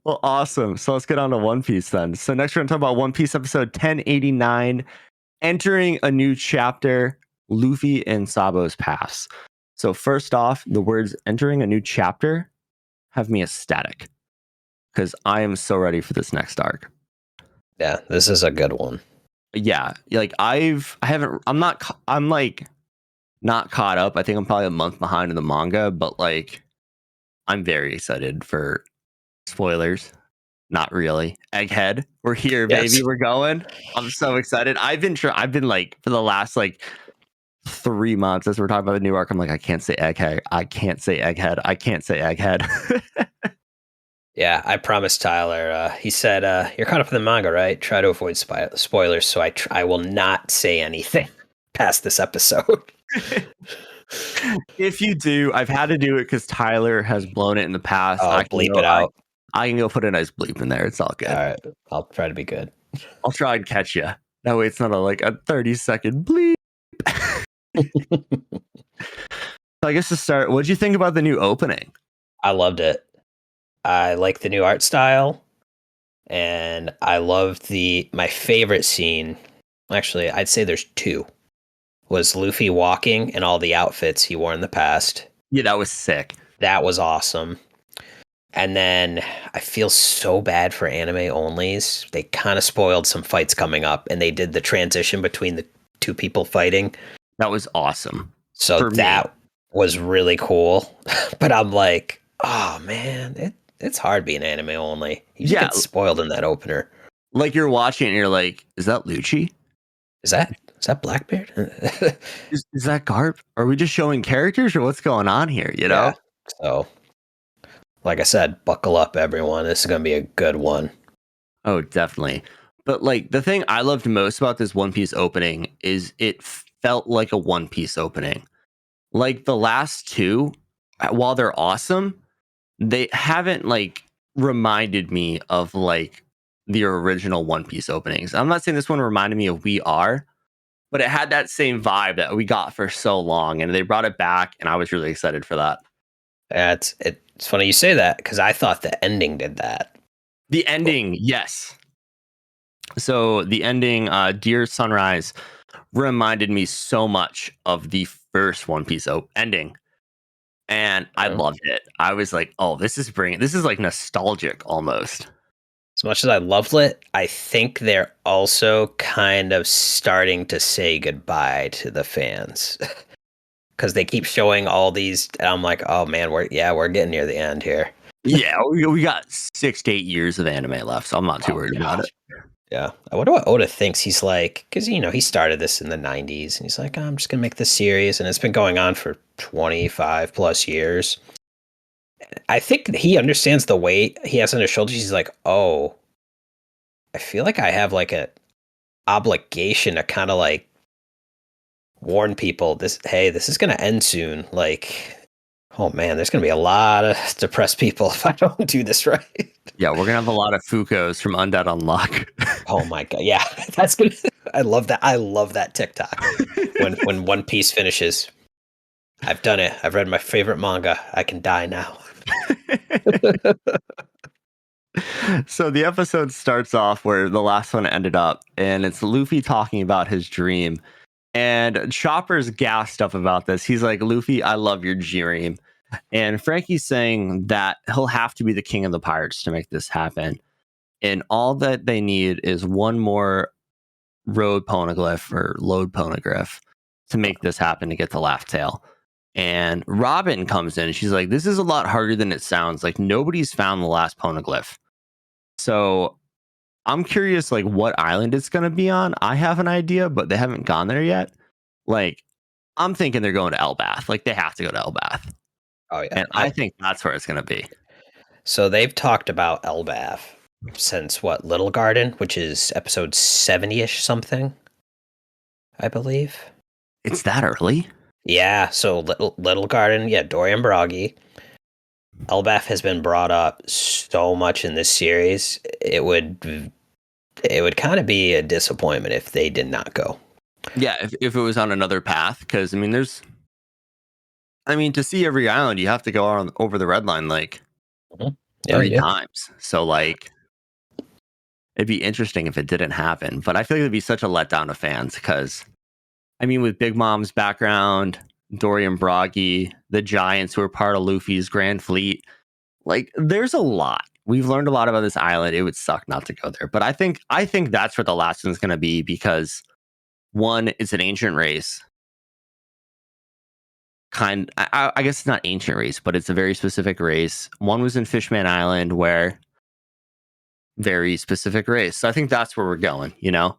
Well, awesome. So let's get on to One Piece then. So next we're going to talk about One Piece episode 1089, entering a new chapter, Luffy and Sabo's paths. So first off, the words entering a new chapter have me ecstatic because I am so ready for this next arc. Yeah, this is a good one. Yeah, like I'm like not caught up. I think I'm probably a month behind in the manga, but like I'm very excited for spoilers. Not really. Egghead, we're here, baby. Yes. We're going. I'm so excited. I've been like for the last like 3 months as we're talking about the new arc. I'm like, I can't say Egghead. I can't say Egghead. I can't say Egghead. Yeah, I promised Tyler. He said, "You're caught up in the manga, right? Try to avoid spoilers." So I will not say anything past this episode. If you do, I've had to do it because Tyler has blown it in the past. I'll bleep it out. I can go put a nice bleep in there. It's all good. All right, I'll try to be good. I'll try and catch you. That way, it's not like a 30-second bleep. So I guess to start, what'd you think about the new opening? I loved it. I like the new art style, and I loved my favorite scene. Actually, I'd say there's two. Was Luffy walking and all the outfits he wore in the past. Yeah, that was sick. That was awesome. And then I feel so bad for anime onlys. They kind of spoiled some fights coming up, and they did the transition between the two people fighting. That was awesome. So that was really cool. But I'm like, oh man, it's hard being anime only. You just get spoiled in that opener. Like you're watching and you're like, is that Lucci? Is that Blackbeard? is that Garp? Are we just showing characters or what's going on here? You know? Yeah. So, like I said, buckle up, everyone. This is going to be a good one. Oh, definitely. But like the thing I loved most about this One Piece opening is it felt like a One Piece opening. Like the last two, while they're awesome, they haven't like reminded me of like the original One Piece openings. I'm not saying this one reminded me of We Are, but it had that same vibe that we got for so long, and they brought it back, and I was really excited for that. Yeah, it's funny you say that because I thought the ending did that. The ending, yes. So the ending, Dear Sunrise, reminded me so much of the first One Piece ending, and I loved it. I was like, "Oh, this is like nostalgic almost." As much as I loved it, I think they're also kind of starting to say goodbye to the fans because they keep showing all these. And I'm like, "Oh man, we're getting near the end here." Yeah, we got 6 to 8 years of anime left, so I'm not too worried about it. Yeah, I wonder what Oda thinks. He's like, because he started this in the 90s, and he's like, I'm just gonna make this series, and it's been going on for 25 plus years. I think he understands the weight he has on his shoulders. He's like, oh, I feel like I have like a obligation to kind of like warn people this is gonna end soon. Like, oh man, there's gonna be a lot of depressed people if I don't do this right. Yeah, we're gonna have a lot of Fukos from Undead Unlock. Oh my god, yeah, that's good. I love that. I love that TikTok when One Piece finishes. I've done it. I've read my favorite manga. I can die now. So the episode starts off where the last one ended up, and it's Luffy talking about his dream. And Chopper's gassed up about this. He's like, Luffy, I love your dream. And Frankie's saying that he'll have to be the king of the pirates to make this happen. And all that they need is one more road poneglyph or load poneglyph to make this happen to get the Laugh Tale. And Robin comes in. She's like, this is a lot harder than it sounds. Like nobody's found the last poneglyph. So I'm curious, like what island it's going to be on. I have an idea, but they haven't gone there yet. Like I'm thinking they're going to Elbath. Like they have to go to Elbath. Oh yeah, and I think that's where it's going to be. So they've talked about Elbath since what, Little Garden, which is episode 70-ish something, I believe. It's that early? Yeah, so Little Garden, yeah, Dorian Bragi. Elbath has been brought up so much in this series. It would kind of be a disappointment if they did not go. Yeah, if it was on another path, because I mean, to see every island, you have to go on over the Red Line Lake. Mm-hmm. Yeah, three yeah. times. So like it'd be interesting if it didn't happen. But I feel like it'd be such a letdown to fans because I mean with Big Mom's background, Dorian Broggy, the Giants who are part of Luffy's Grand Fleet, like there's a lot. We've learned a lot about this island. It would suck not to go there. But I think that's where the last one's gonna be because one, it's an ancient race. I guess it's not ancient race, but it's a very specific race. One was in Fishman Island, where very specific race. So I think that's where we're going. You know,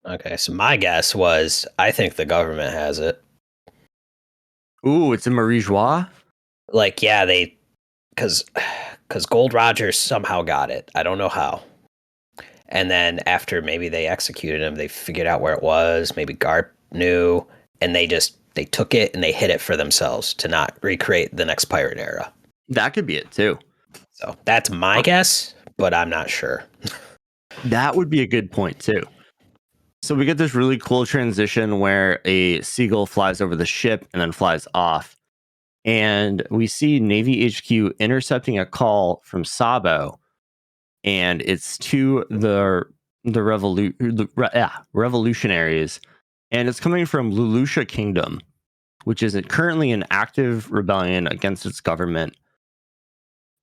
Okay, so my guess was I think the government has it. ooh, it's in Marie Joie. Like, yeah, they because Gold Roger somehow got it. I don't know how. And then after maybe they executed him, they figured out where it was. Maybe Garp knew, and they took it and they hid it for themselves to not recreate the next pirate era. That could be it too. So that's my guess, but I'm not sure. That would be a good point too. So we get this really cool transition where a seagull flies over the ship and then flies off. And we see Navy HQ intercepting a call from Sabo, and it's to the revolutionaries, and it's coming from Lulusha Kingdom, which is currently in active rebellion against its government.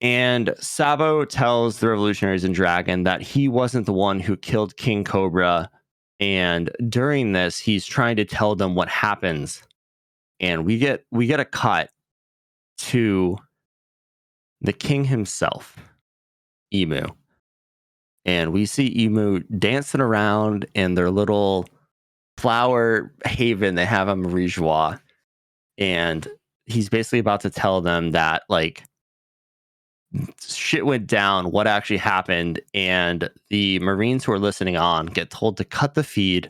And Sabo tells the revolutionaries in Dragon that he wasn't the one who killed King Cobra, and during this, he's trying to tell them what happens. And we get a cut to the king himself, Emu. And we see Emu dancing around in their little flower haven they have on Marie Joie. And he's basically about to tell them that, like, shit went down, what actually happened. And the Marines who are listening on get told to cut the feed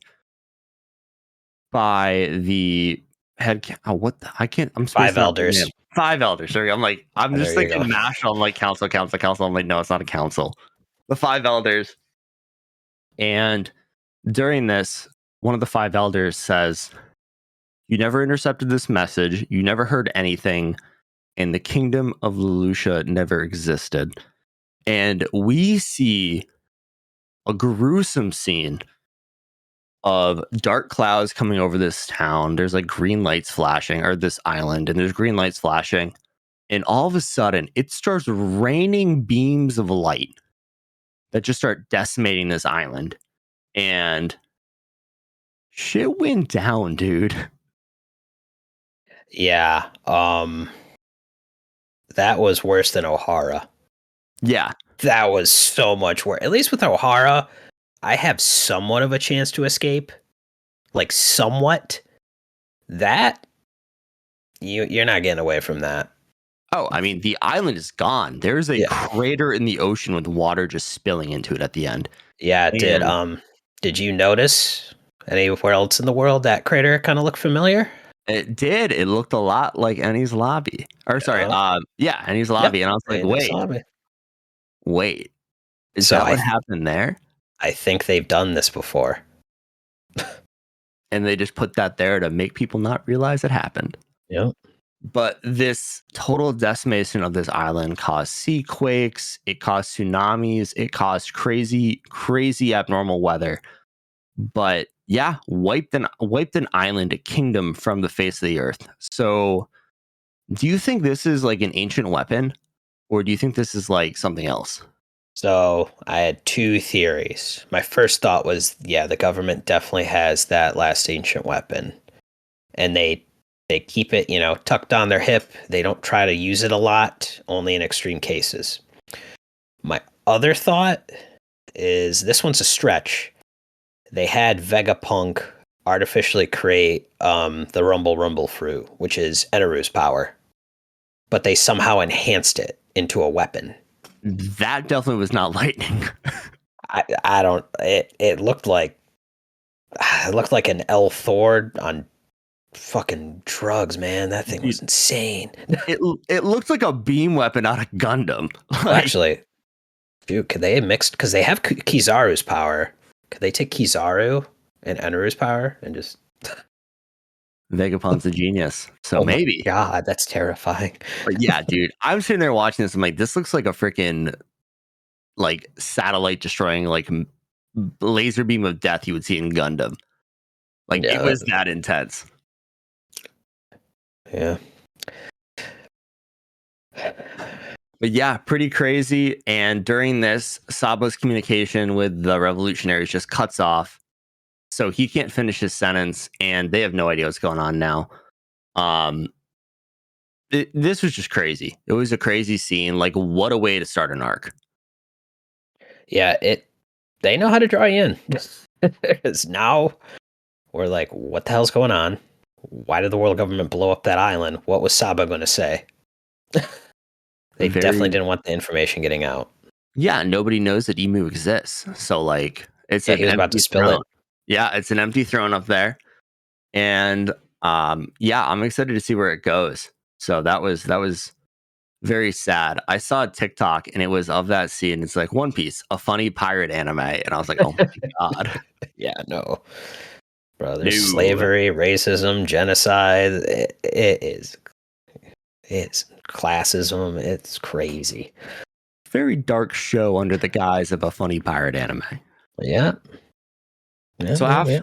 by the head. Oh, what the, I can't, I'm Five spacing out the name. elders. Five elders. Sorry. I'm like, I'm Oh, just there you go. thinking Mashal. I'm like, council. I'm like, no, it's not a council. The five elders. And during this, one of the five elders says, "You never intercepted this message. You never heard anything. And the kingdom of Leloucha never existed." And we see a gruesome scene of dark clouds coming over this town. There's like green lights flashing, or this island, and there's green lights flashing. And all of a sudden, it starts raining beams of light that just start decimating this island. And shit went down, dude. Yeah. That was worse than O'Hara. Yeah. That was so much worse. At least with O'Hara, I have somewhat of a chance to escape. Like somewhat. That you're not getting away from that. Oh, I mean, the island is gone. There's a crater in the ocean with water just spilling into it at the end. Yeah, it did. Did you notice anywhere else in the world that crater kind of looked familiar? It did. It looked a lot like Annie's lobby. Or sorry, yeah, Annie's lobby. Yep. And I was like, wait, is So that what happened there? I think they've done this before. And they just put that there to make people not realize it happened. Yep. But this total decimation of this island caused sea quakes, it caused tsunamis, it caused crazy, crazy abnormal weather. But yeah, wiped an island, a kingdom from the face of the earth. So do you think this is like an ancient weapon? Or do you think this is like something else? So I had two theories. My first thought was, yeah, the government definitely has that last ancient weapon. And they keep it, tucked on their hip. They don't try to use it a lot, only in extreme cases. My other thought is this one's a stretch. They had Vegapunk artificially create the Rumble fruit, which is Eneru's power. But they somehow enhanced it into a weapon. That definitely was not lightning. I don't. It looked like an L Thor on fucking drugs, man. That thing was insane. It looked like a beam weapon out of Gundam. Actually, dude, could they have mixed? Because they have Kizaru's power. Could they take Kizaru and Eneru's power and just? Vegapun's a genius. So Oh my maybe. god, that's terrifying. But yeah, dude, I'm sitting there watching this. I'm like, this looks like a freaking like satellite destroying like laser beam of death you would see in Gundam. Like it Yeah, was that intense. yeah. But yeah, pretty crazy. And during this, Sabo's communication with the revolutionaries just cuts off. So he can't finish his sentence, and they have no idea what's going on now. Um, this was just crazy. It was a crazy scene. Like, what a way to start an arc. Yeah, they know how to draw you in. Because now we're like, what the hell's going on? Why did the world government blow up that island? What was Saba going to say? They definitely didn't want the information getting out. Yeah, nobody knows that Emu exists. So like it's Yeah, an he was about to empty spill throne. it. Yeah, it's an empty throne up there. And yeah, I'm excited to see where it goes. So that was very sad. I saw a TikTok and it was of that scene. It's like One Piece, a funny pirate anime. And I was like, oh my God. Yeah, no. Bro, there's No. slavery, racism, genocide. It's classism. It's crazy. Very dark show under the guise of a funny pirate anime. Yeah. Yeah, So yeah.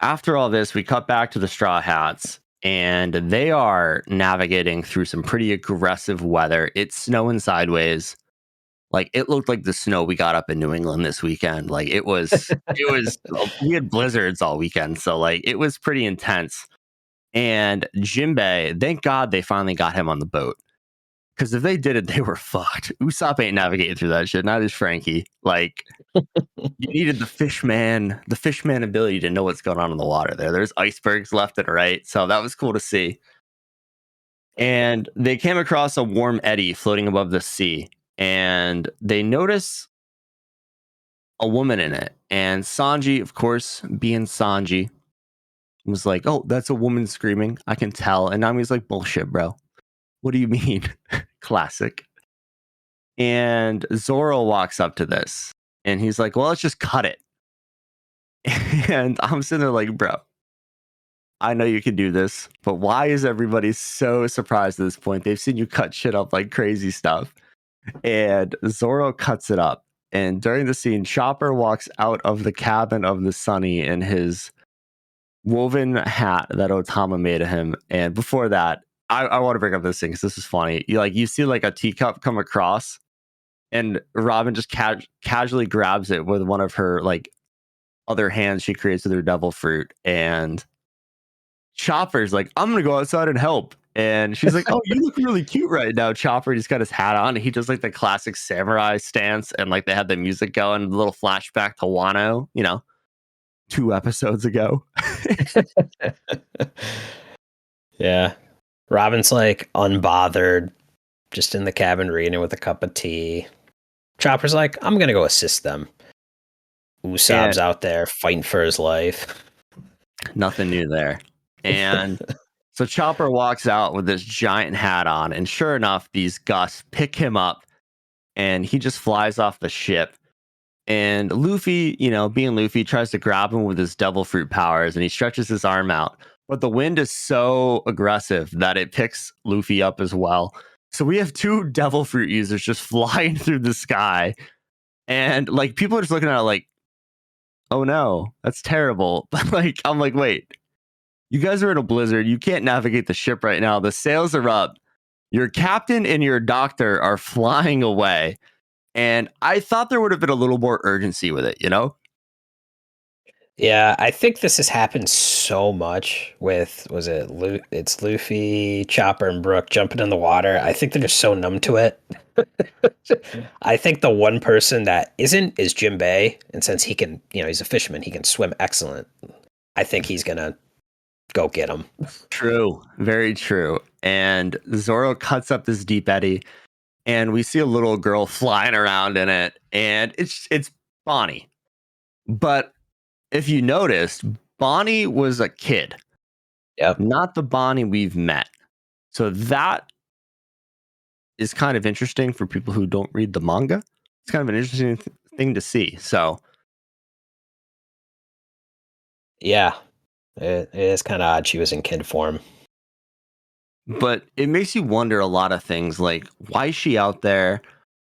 after all this, we cut back to the Straw Hats, and they are navigating through some pretty aggressive weather. It's snowing sideways. Like it looked like the snow we got up in New England this weekend. Like it was we had blizzards all weekend, so like it was pretty intense. And Jinbei, thank God they finally got him on the boat. Because if they did it, they were fucked. Usopp ain't navigating through that shit. Neither is Frankie. Like you needed the fishman ability to know what's going on in the water there. There's icebergs left and right. So that was cool to see. And they came across a warm eddy floating above the sea. And they notice a woman in it. And Sanji, of course, being Sanji, was like, oh, that's a woman screaming. I can tell. And Nami's like, bullshit, bro. What do you mean? Classic. And Zoro walks up to this and he's like, well, let's just cut it. And I'm sitting there like, bro, I know you can do this, but why is everybody so surprised at this point? They've seen you cut shit up like crazy stuff. And Zoro cuts it up. And during the scene, Chopper walks out of the cabin of the Sunny in his woven hat that Otama made of him. And before that, I want to bring up this thing because this is funny. You see like a teacup come across, and Robin just casually grabs it with one of her like other hands she creates with her devil fruit, and Chopper's like, I'm gonna go outside and help. And she's like, oh, you look really cute right now, Chopper. He's got his hat on. He does like the classic samurai stance, and like they had the music going, a little flashback to Wano, 2 episodes ago. Yeah. Robin's like unbothered, just in the cabin reading with a cup of tea. Chopper's like, I'm gonna go assist them. Usopp's out there fighting for his life. Nothing new there. And so Chopper walks out with this giant hat on, and sure enough, these gusts pick him up, and he just flies off the ship. And Luffy, being Luffy, tries to grab him with his devil fruit powers, and he stretches his arm out. But the wind is so aggressive that it picks Luffy up as well. So we have 2 devil fruit users just flying through the sky. And like people are just looking at it like, oh no, that's terrible. But like, I'm like, wait, you guys are in a blizzard. You can't navigate the ship right now. The sails are up. Your captain and your doctor are flying away. And I thought there would have been a little more urgency with it, Yeah, I think this has happened so much with it's Luffy, Chopper, and Brook jumping in the water. I think they're just so numb to it. I think the one person that isn't is Jinbei, and since he can, he's a fisherman, he can swim excellent. I think he's gonna go get him. True. Very true. And Zoro cuts up this deep eddy, and we see a little girl flying around in it, and it's Bonnie. But if you noticed, Bonnie was a kid. Yep. Not the Bonnie we've met. So that is kind of interesting for people who don't read the manga. It's kind of an interesting thing to see. So Yeah. It is kind of odd she was in kid form. But it makes you wonder a lot of things, like why is she out there?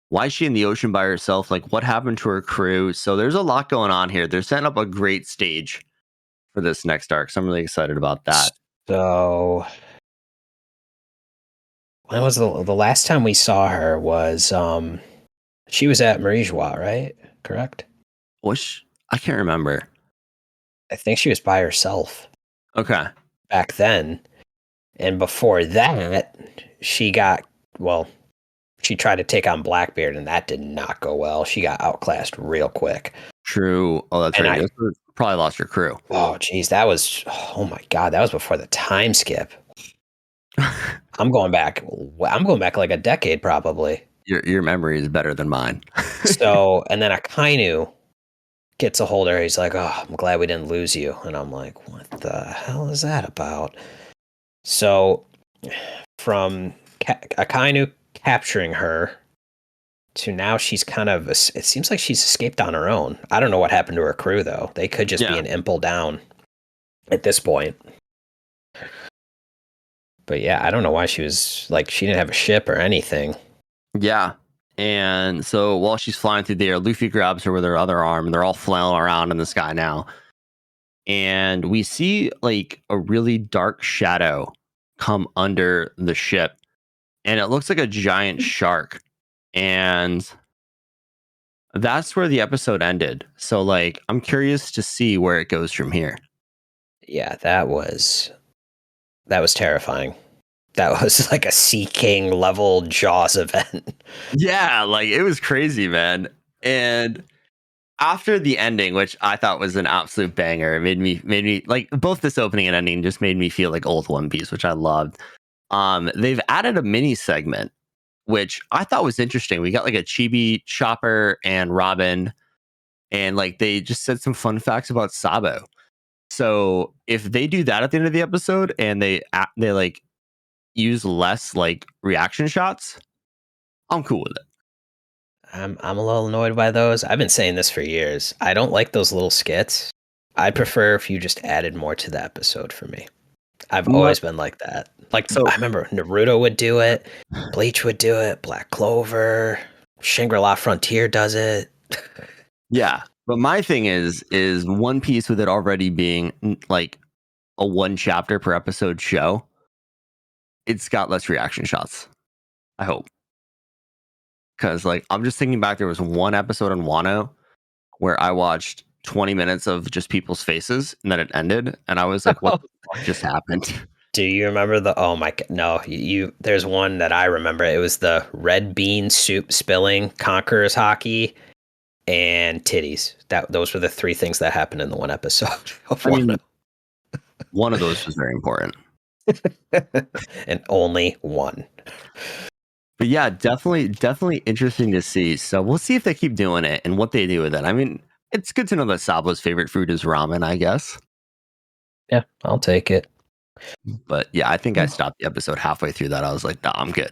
Why is she in the ocean by herself? Like what happened to her crew? So there's a lot going on here. They're setting up a great stage for this next arc. So I'm really excited about that. So when was the last time we saw her was she was at Marie Joie, right? Correct? Which I can't remember. I think she was by herself Okay. back then. And before that, she got, well, she tried to take on Blackbeard, and that did not go well. She got outclassed real quick. True. Oh, that's And right. You probably lost your crew. oh, geez, that was, oh my God, that was before the time skip. I'm going back like a decade probably. Your memory is better than mine. So, and then Akainu gets a hold of her. He's like, oh, I'm glad we didn't lose you. And I'm like, what the hell is that about? So, from Akainu capturing her to now she's kind of, it seems like she's escaped on her own. I don't know what happened to her crew, though. They could just be an impel down at this point. But yeah, I don't know why she was like, she didn't have a ship or anything. Yeah. And so while she's flying through the air, Luffy grabs her with her other arm, and they're all flailing around in the sky now. And we see like a really dark shadow come under the ship, and it looks like a giant shark. And that's where the episode ended. So like I'm curious to see where it goes from here. Yeah, that was terrifying. That was like a Sea King level Jaws event. Yeah, like it was crazy, man. And after the ending, which I thought was an absolute banger, it made me like both this opening and ending just made me feel like old One Piece, which I loved. They've added a mini segment, which I thought was interesting. We got like a Chibi, Chopper, and Robin, and like they just said some fun facts about Sabo. So if they do that at the end of the episode and they like use less like reaction shots, I'm cool with it. I'm a little annoyed by those. I've been saying this for years. I don't like those little skits. I'd prefer if you just added more to the episode for me. I've always been like that. Like So I remember Naruto would do it, Bleach would do it, Black Clover, Shangri-La Frontier does it. yeah, but my thing is One Piece, with it already being like a one chapter per episode show, it's got less reaction shots. I hope. Because like I'm just thinking back, there was one episode on Wano where I watched 20 minutes of just people's faces and then it ended, and I was like, what the fuck just happened? Do you remember the? Oh my god! No, you. There's one that I remember. It was the red bean soup spilling, Conqueror's hockey, and titties. Those were the three things that happened in the one episode of I mean, Wano. one of those was very important. And only one. But yeah, definitely interesting to see. So we'll see if they keep doing it and what they do with it. I mean, it's good to know that Sabo's favorite food is ramen, I guess. Yeah, I'll take it. But yeah, I think I stopped the episode halfway through that. I was like, nah, I'm good.